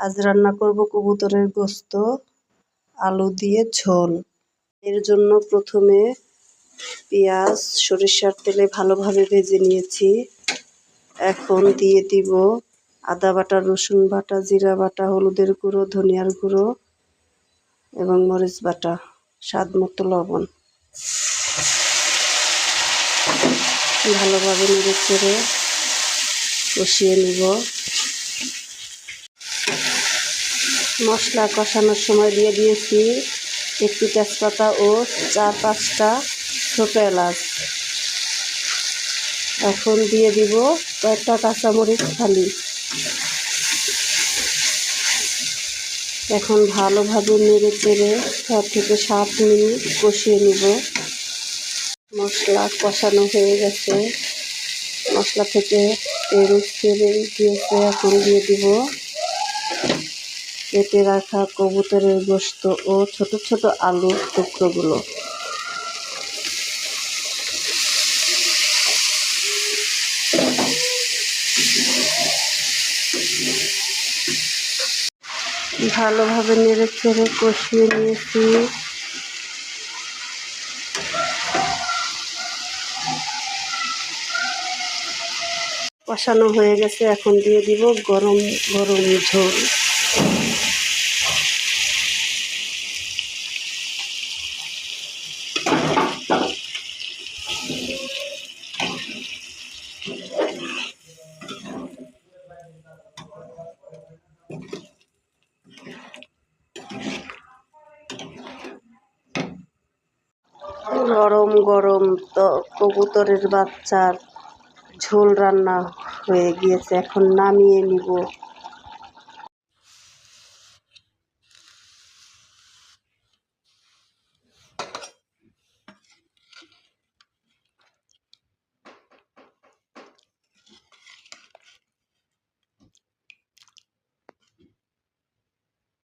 আজ রান্না করব কবুতরের গোশত আলু দিয়ে ঝোল। এর জন্য প্রথমে পেঁয়াজ সরিষার তেলে ভালোভাবে ভেজে নিয়েছি। এখন দিয়ে দিব আদা বাটা, রসুন বাটা, জিরা বাটা, হলুদের গুঁড়ো, ধনিয়ার গুঁড়ো এবং মরিচ বাটা, স্বাদ মতো লবণ। ভালোভাবে নেড়ে চেড়ে কষিয়ে নিব। মশলা কষানোর সময় দিয়ে দিয়েছি একটু তেজপাতা ও 4-5টা ছোট এলাচ। এখন দিয়ে দিব কয়েকটা কাঁচামরিচ ফালি। এখন ভালোভাবে নেড়ে চেড়ে 6 থেকে 7 মিনিট কষিয়ে নিব। মশলা কষানো হয়ে গেছে, মশলা থেকে তেল ছেড়ে দিয়েছে। এখন দিয়ে দিব কেটে রাখা কবুতরের গোশত ও ছোট ছোট আলুর টুকরোগুলো। ভালোভাবে নেড়ে চেড়ে কষিয়ে নিয়েছি। কষানো হয়ে গেছে, এখন দিয়ে দিব গরম গরম ঝোল। গরম গরম কবুতরের বাচ্চার ঝোল রান্না হয়ে গিয়েছে। এখন নামিয়ে নিব।